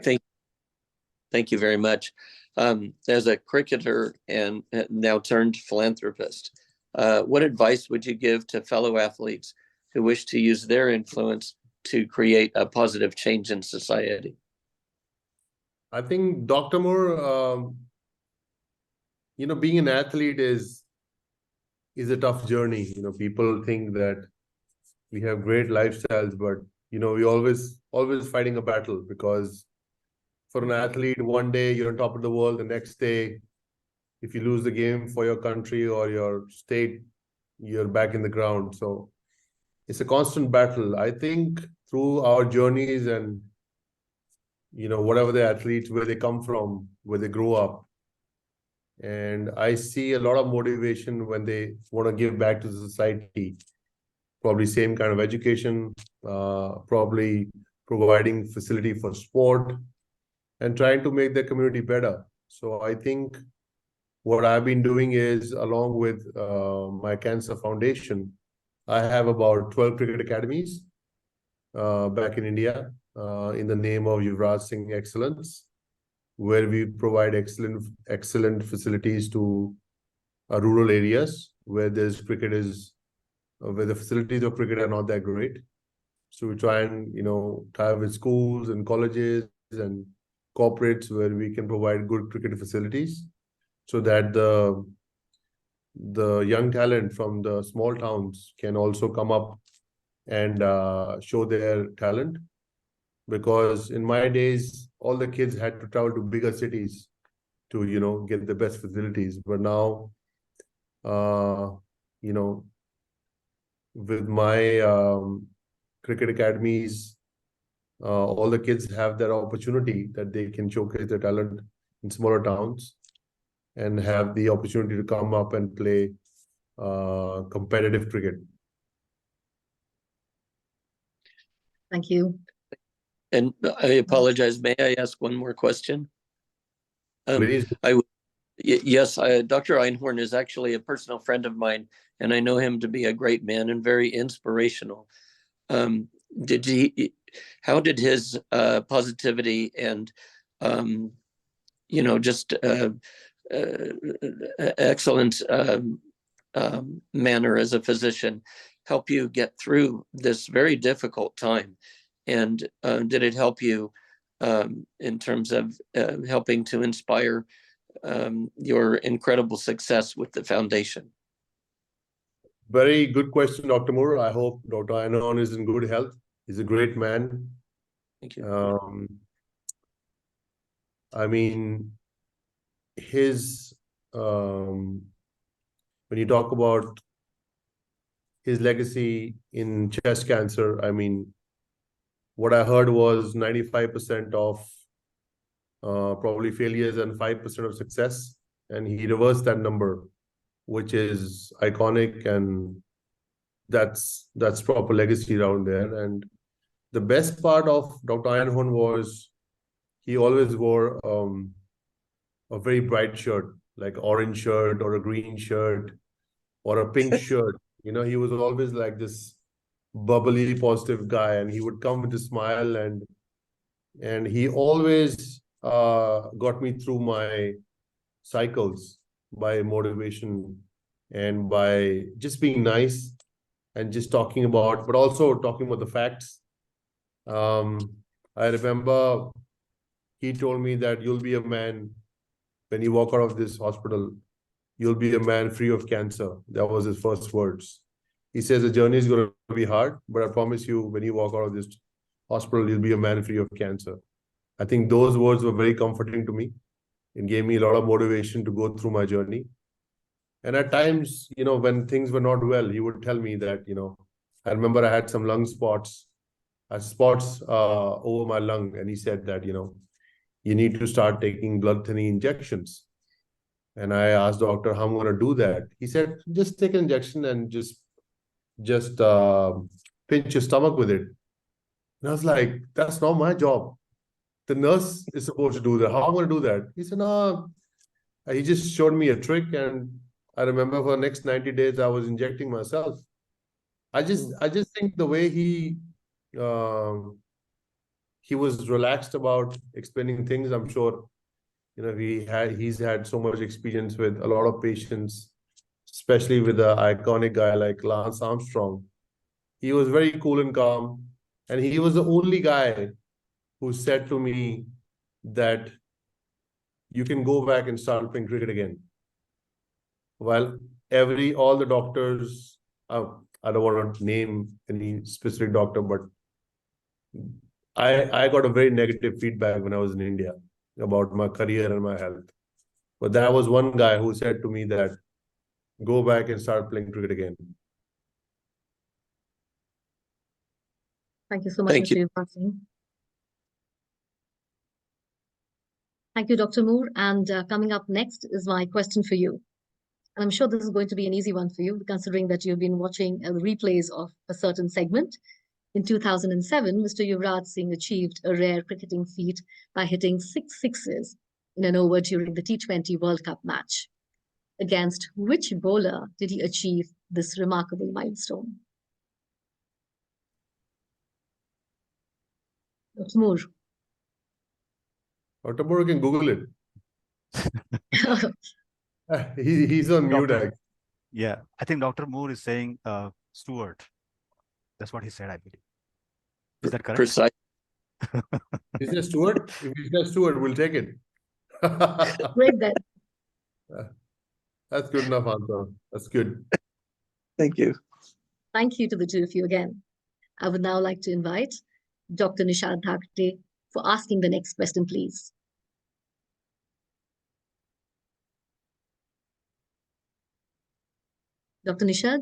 Thank you very much. As a cricketer and now turned philanthropist, what advice would you give to fellow athletes who wish to use their influence to create a positive change in society? I think, Dr. Moore, being an athlete is a tough journey. People think that we have great lifestyles, but we always fighting a battle, because for an athlete, one day you're on top of the world, the next day, if you lose the game for your country or your state, you're back in the ground. So it's a constant battle. I think through our journeys and whatever the athletes, where they come from, where they grow up, and I see a lot of motivation when they want to give back to the society. Probably same kind of education, probably providing facility for sport, and trying to make the community better. So I think what I've been doing is, along with my Cancer Foundation, I have about 12 cricket academies back in India in the name of Yuvraj Singh Excellence, where we provide excellent facilities to rural areas where where the facilities of cricket are not that great. So we try and tie with schools and colleges and corporates where we can provide good cricket facilities, so that the young talent from the small towns can also come up and show their talent. Because in my days, all the kids had to travel to bigger cities to get the best facilities. But now, with my cricket academies, all the kids have that opportunity that they can showcase their talent in smaller towns and have the opportunity to come up and play competitive cricket. Thank you. And I apologize, may I ask one more question? Please. Yes, Dr. Einhorn is actually a personal friend of mine, and I know him to be a great man and very inspirational. How did his positivity and just excellent manner as a physician help you get through this very difficult time? And did it help you in terms of helping to inspire your incredible success with the foundation? Very good question, Dr. Moore. I hope Dr. Einhorn is in good health. He's a great man. Thank you. I mean, his when you talk about his legacy in chest cancer, I mean, what I heard was 95% of probably failures and 5% of success. And he reversed that number, which is iconic, and that's proper legacy around there. And the best part of Dr. Einhorn was he always wore a very bright shirt, like orange shirt or a green shirt or a pink shirt. He was always like this bubbly, positive guy, and he would come with a smile, and he always got me through my cycles by motivation and by just being nice and just talking about, but also talking about the facts. I remember he told me that you'll be a man when you walk out of this hospital. You'll be a man free of cancer. That was his first words. He says the journey is going to be hard, but I promise you, when you walk out of this hospital, you'll be a man free of cancer. I think those words were very comforting to me and gave me a lot of motivation to go through my journey. And at times, when things were not well, he would tell me that, I remember I had some lung spots over my lung. And he said that, you need to start taking blood thinning injections. And I asked doctor how I'm going to do that. He said, just take an injection and just pinch your stomach with it. And I was like, that's not my job. The nurse is supposed to do that. How am I going to do that? He said, no. He just showed me a trick. And I remember for the next 90 days, I was injecting myself. I just think the way he was relaxed about explaining things. I'm sure, he's had so much experience with a lot of patients, especially with an iconic guy like Lance Armstrong. He was very cool and calm. And he was the only guy who said to me that you can go back and start playing cricket again. While all the doctors, I don't want to name any specific doctor, but I got a very negative feedback when I was in India about my career and my health. But there was one guy who said to me that go back and start playing cricket again. Thank you so much, Thank Mr. Yuvraj Singh. Thank you, Dr. Moore. And coming up next is my question for you. And I'm sure this is going to be an easy one for you, considering that you've been watching replays of a certain segment. In 2007, Mr. Yuvraj Singh achieved a rare cricketing feat by hitting 6 sixes in an over during the T20 World Cup match. Against which bowler did he achieve this remarkable milestone? Dr. Moore. Dr. Moore can Google it. He's on mute. Yeah, I think Dr. Moore is saying Stewart. That's what he said, I believe. Is that correct? Precise. Is it Stewart? If he says Stewart, we'll take it. Great then. That's good enough answer. That's good. Thank you. Thank you to the two of you again. I would now like to invite Dr. Nishad Dhakte for asking the next question, please. Dr. Nishad?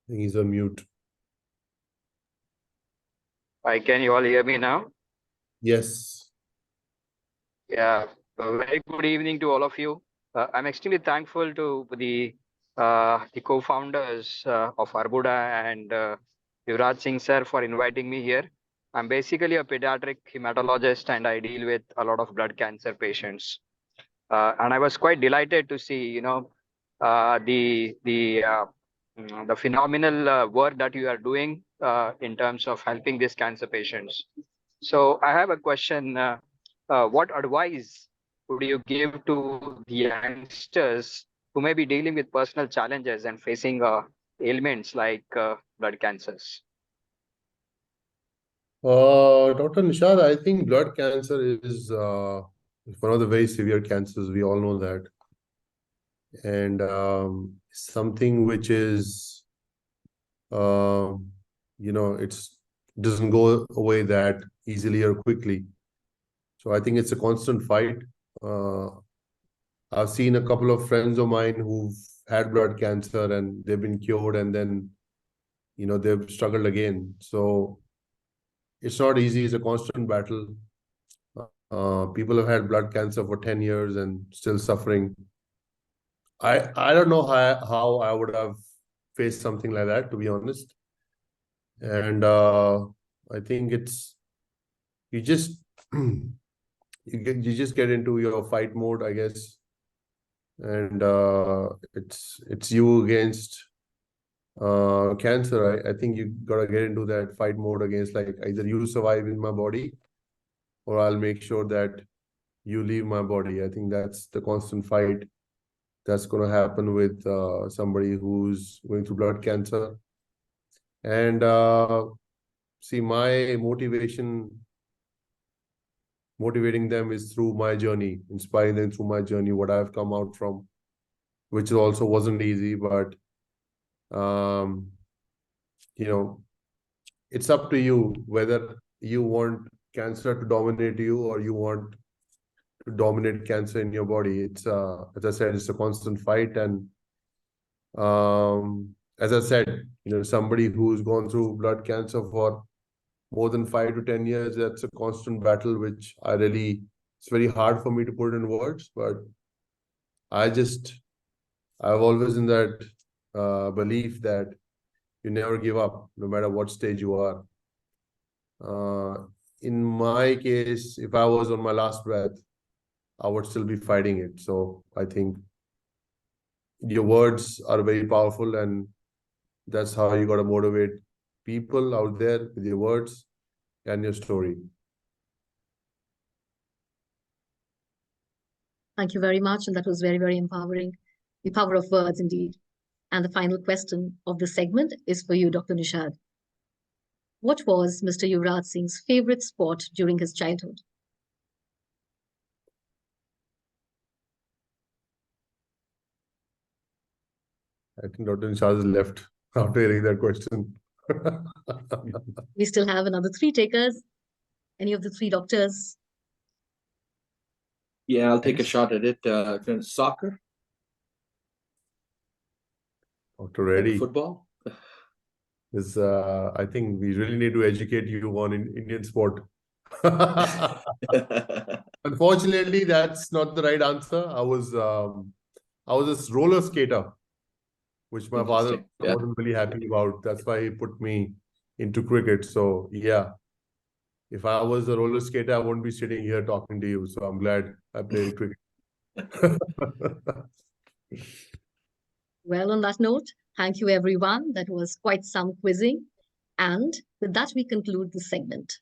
I think he's on mute. Hi, can you all hear me now? Yes. Yeah, a very good evening to all of you. I'm extremely thankful to the co-founders of Arbuda and Yuvraj Singh sir for inviting me here. I'm basically a pediatric hematologist and I deal with a lot of blood cancer patients. And I was quite delighted to see, the phenomenal work that you are doing in terms of helping these cancer patients. So I have a question. What advice would you give to the youngsters who may be dealing with personal challenges and facing ailments like blood cancers? Dr. Nishad, I think blood cancer is one of the very severe cancers. We all know that. And something which is, it's doesn't go away that easily or quickly. So I think it's a constant fight. I've seen a couple of friends of mine who've had blood cancer and they've been cured and then, they've struggled again. So it's not easy. It's a constant battle. People have had blood cancer for 10 years and still suffering. I don't know how I would have faced something like that, to be honest. And I think it's you just get into your fight mode, I guess. And it's you against cancer, I think you gotta get into that fight mode against, like, either you survive in my body or I'll make sure that you leave my body. I think that's the constant fight that's going to happen with somebody who's going through blood cancer. And see, my motivating them is through my journey, inspiring them through my journey, what I've come out from, which also wasn't easy, but you know, it's up to you whether you want cancer to dominate you or you want to dominate cancer in your body. It's as I said, it's a constant fight. And as I said, somebody who's gone through blood cancer for more than 5 to 10 years, that's a constant battle, which it's very hard for me to put in words, but I've always in that belief that you never give up, no matter what stage you are. In my case, if I was on my last breath, I would still be fighting it. So I think your words are very powerful, and that's how you got to motivate people out there, with your words and your story. Thank you very much. And that was very, very empowering. The power of words, indeed. And the final question of this segment is for you, Dr. Nishad. What was Mr. Yuvraj Singh's favorite sport during his childhood? I think Dr. Nishad is left after hearing that question. We still have another 3 takers. Any of the 3 doctors? Yeah, I'll take a shot at it. Soccer? Dr. Reddy. Football? I think we really need to educate you on Indian sport. Unfortunately, that's not the right answer. I was a roller skater, which my father wasn't really happy about. That's why he put me into cricket. So yeah, if I was a roller skater, I wouldn't be sitting here talking to you. So I'm glad I played cricket. Well, on that note, thank you, everyone. That was quite some quizzing. And with that, we conclude this segment.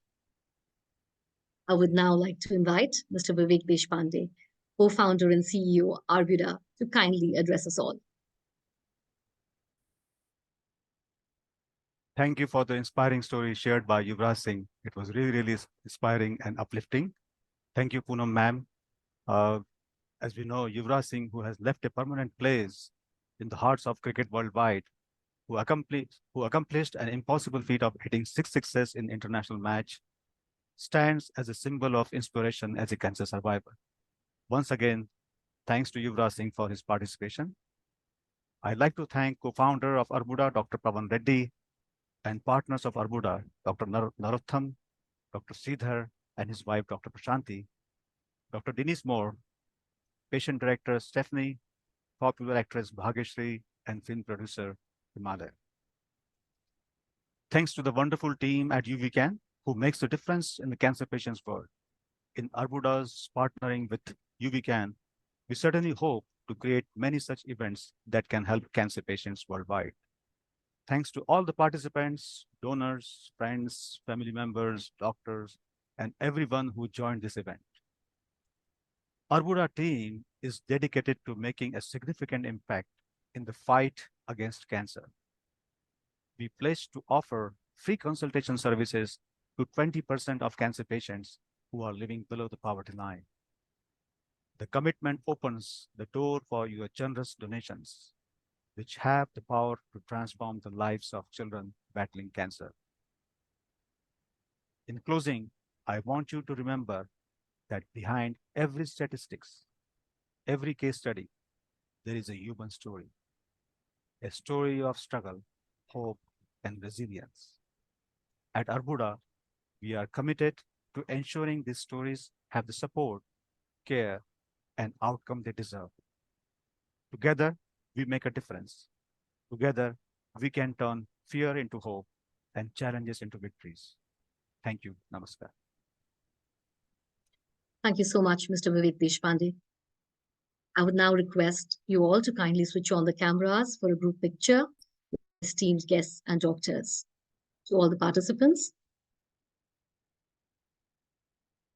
I would now like to invite Mr. Vivek Deshpande, co-founder and CEO, Arbuda, to kindly address us all. Thank you for the inspiring story shared by Yuvraj Singh. It was really, really inspiring and uplifting. Thank you, Poonam ma'am. As we know, Yuvraj Singh, who has left a permanent place in the hearts of cricket worldwide, who accomplished an impossible feat of hitting 6 sixes in international match, stands as a symbol of inspiration as a cancer survivor. Once again, thanks to Yuvraj Singh for his participation. I'd like to thank co-founder of Arbuda, Dr. Pavan Reddy, and partners of Arbuda, Dr. Narotham, Dr. Sridhar, and his wife, Dr. Prashanti, Dr. Denise Moore, patient director Stephanie, popular actress Bhageshri, and film producer Himalaya. Thanks to the wonderful team at YouWeCan, who makes the difference in the cancer patients' world. In Arbuda's partnering with YouWeCan, we certainly hope to create many such events that can help cancer patients worldwide. Thanks to all the participants, donors, friends, family members, doctors, and everyone who joined this event. Arbuda team is dedicated to making a significant impact in the fight against cancer. We pledge to offer free consultation services to 20% of cancer patients who are living below the poverty line. The commitment opens the door for your generous donations, which have the power to transform the lives of children battling cancer. In closing, I want you to remember that behind every statistics, every case study, there is a human story, a story of struggle, hope, and resilience. At Arbuda, we are committed to ensuring these stories have the support, care, and outcome they deserve. Together, we make a difference. Together, we can turn fear into hope and challenges into victories. Thank you. Namaskar. Thank you so much, Mr. Vivek Deshpande. I would now request you all to kindly switch on the cameras for a group picture. esteemed guests and doctors. To all the participants,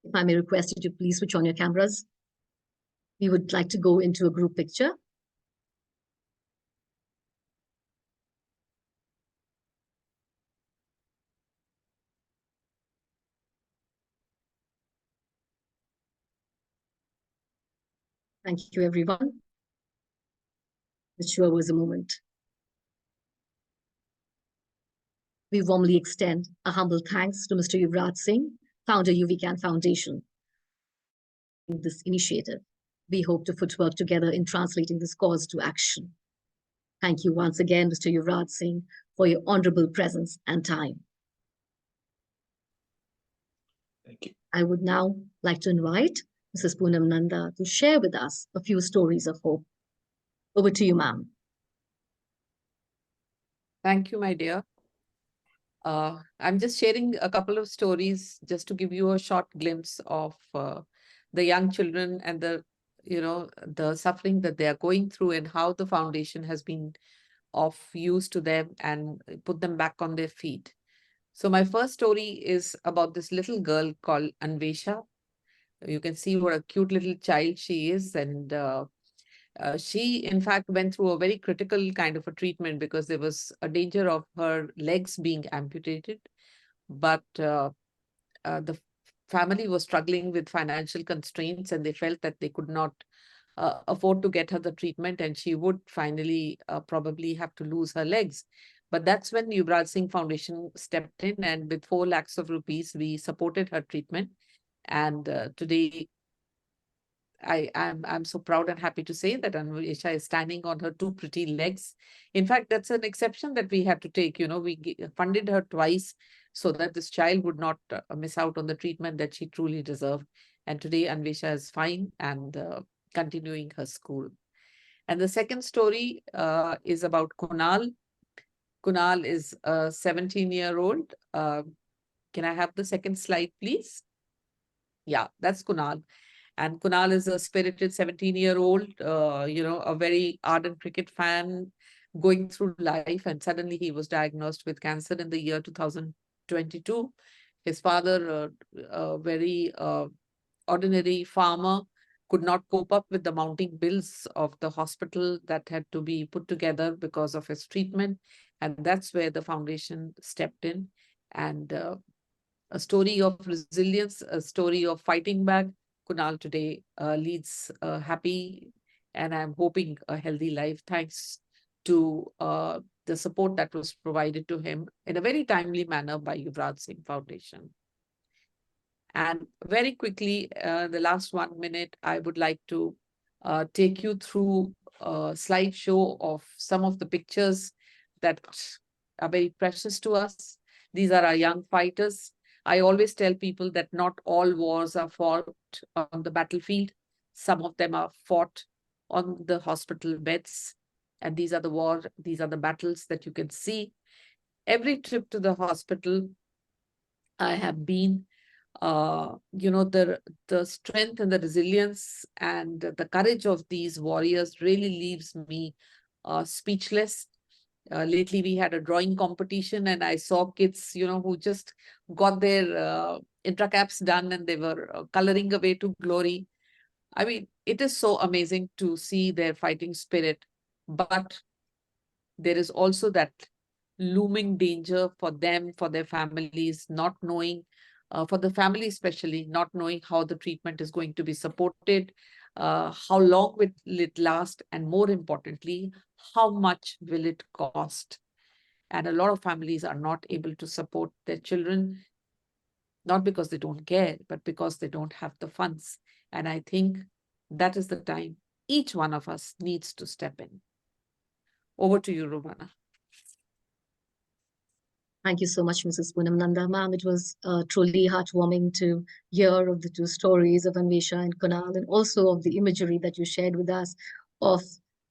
if I may request you to please switch on your cameras. We would like to go into a group picture. Thank you, everyone. It sure was a moment. We warmly extend a humble thanks to Mr. Yuvraj Singh, founder YouWeCan Foundation. This initiative, we hope to footwork together in translating this cause to action. Thank you once again, Mr. Yuvraj Singh, for your honorable presence and time. Thank you. I would now like to invite Mrs. Poonam Nanda to share with us a few stories of hope. Over to you, ma'am. Thank you, my dear. I'm just sharing a couple of stories just to give you a short glimpse of the young children and the suffering that they are going through and how the foundation has been of use to them and put them back on their feet. So my first story is about this little girl called Anvesha. You can see what a cute little child she is, and she, in fact, went through a very critical kind of a treatment because there was a danger of her legs being amputated. But the family was struggling with financial constraints, and they felt that they could not afford to get her the treatment, and she would finally probably have to lose her legs. But that's when Yuvraj Singh Foundation stepped in, and with 4 lakhs of rupees, we supported her treatment. And today, I'm so proud and happy to say that Anvesha is standing on her 2 pretty legs. In fact, that's an exception that we had to take. You know, we funded her twice so that this child would not miss out on the treatment that she truly deserved. And today, Anvesha is fine and continuing her school. And the second story is about Kunal. Kunal is a 17-year-old. Can I have the second slide, please? Yeah, that's Kunal. And Kunal is a spirited 17-year-old, a very ardent cricket fan going through life. And suddenly he was diagnosed with cancer in the year 2022. His father, a very ordinary farmer, could not cope up with the mounting bills of the hospital that had to be put together because of his treatment. And that's where the foundation stepped in. And a story of resilience, a story of fighting back. Kunal today leads a happy and I'm hoping a healthy life thanks to the support that was provided to him in a very timely manner by Yuvraj Singh Foundation. And very quickly, the last 1 minute, I would like to take you through a slideshow of some of the pictures that are very precious to us. These are our young fighters. I always tell people that not all wars are fought on the battlefield. Some of them are fought on the hospital beds. And these are the battles that you can see. Every trip to the hospital I have been, the strength and the resilience and the courage of these warriors really leaves me speechless. Lately, we had a drawing competition and I saw kids, who just got their intracaps done and they were coloring away to glory. I mean, it is so amazing to see their fighting spirit, but there is also that looming danger for them, for their families, not knowing, for the family especially, not knowing how the treatment is going to be supported, how long will it last, and more importantly, how much will it cost? And a lot of families are not able to support their children, not because they don't care, but because they don't have the funds. And I think that is the time each one of us needs to step in. Over to you, Romana. Thank you so much, Mrs. Poonam Nanda, ma'am. It was truly heartwarming to hear of the 2 stories of Anvesha and Kunal, and also of the imagery that you shared with us of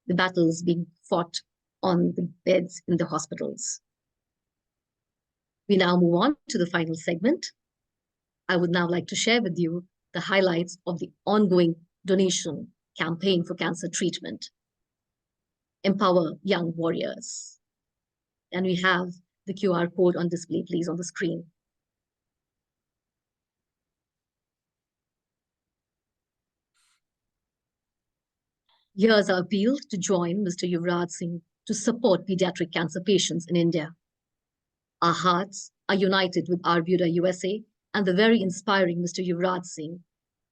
the battles being fought on the beds in the hospitals. We now move on to the final segment. I would now like to share with you the highlights of the ongoing donation campaign for cancer treatment. Empower young warriors. And we have the QR code on display, please, on the screen. Here's our appeal to join Mr. Yuvraj Singh to support pediatric cancer patients in India. Our hearts are united with ArbudaUSA and the very inspiring Mr. Yuvraj Singh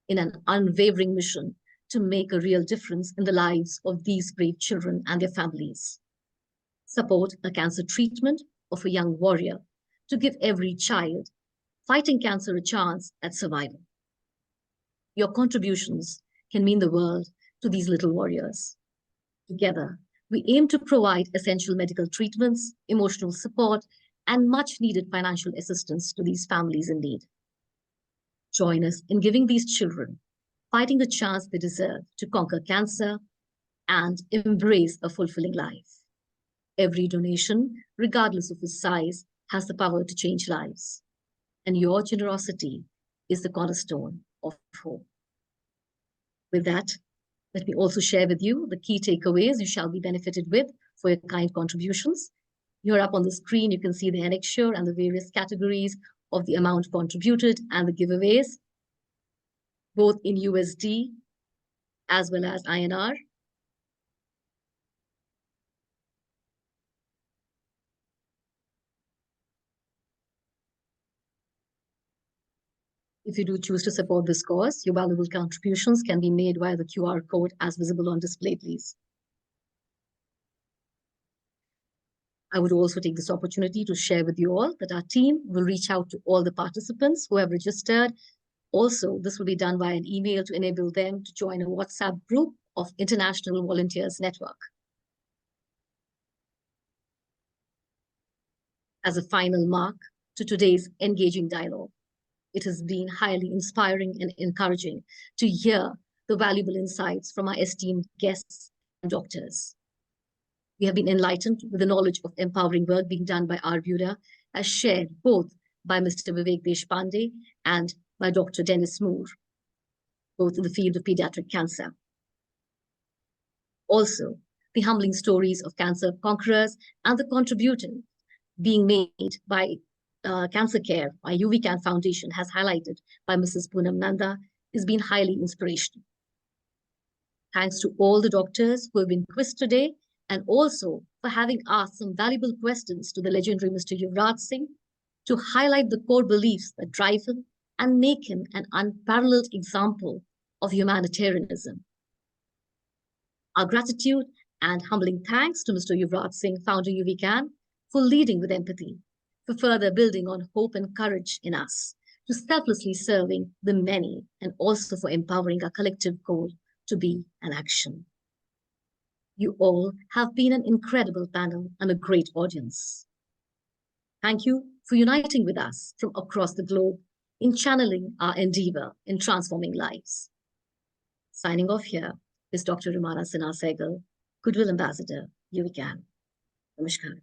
in an unwavering mission to make a real difference in the lives of these brave children and their families. Support a cancer treatment of a young warrior to give every child fighting cancer a chance at survival. Your contributions can mean the world to these little warriors. Together, we aim to provide essential medical treatments, emotional support, and much-needed financial assistance to these families in need. Join us in giving these children fighting the chance they deserve to conquer cancer and embrace a fulfilling life. Every donation, regardless of its size, has the power to change lives. And your generosity is the cornerstone of hope. With that, let me also share with you the key takeaways you shall be benefited with for your kind contributions. Here up on the screen, you can see the annexure and the various categories of the amount contributed and the giveaways, both in USD as well as INR. If you do choose to support this cause, your valuable contributions can be made via the QR code as visible on display, please. I would also take this opportunity to share with you all that our team will reach out to all the participants who have registered. Also, this will be done via an email to enable them to join a WhatsApp group of International Volunteers Network. As a final mark to today's engaging dialogue, it has been highly inspiring and encouraging to hear the valuable insights from our esteemed guests and doctors. We have been enlightened with the knowledge of empowering work being done by Arbuda, as shared both by Mr. Vivek Deshpande and by Dr. Dennis Moore, both in the field of pediatric cancer. Also, the humbling stories of cancer conquerors and the contribution being made by Cancer Care, by YouWeCan Foundation, has highlighted by Mrs. Poonam Nanda, has been highly inspirational. Thanks to all the doctors who have been quizzed today, and also for having asked some valuable questions to the legendary Mr. Yuvraj Singh to highlight the core beliefs that drive him and make him an unparalleled example of humanitarianism. Our gratitude and humbling thanks to Mr. Yuvraj Singh, founder YouWeCan, for leading with empathy, for further building on hope and courage in us, to selflessly serving the many, and also for empowering our collective goal to be an action. You all have been an incredible panel and a great audience. Thank you for uniting with us from across the globe in channeling our endeavor in transforming lives. Signing off here is Dr. Rumana Sinha Sehgal, Goodwill Ambassador, YouWeCan. Namaskar.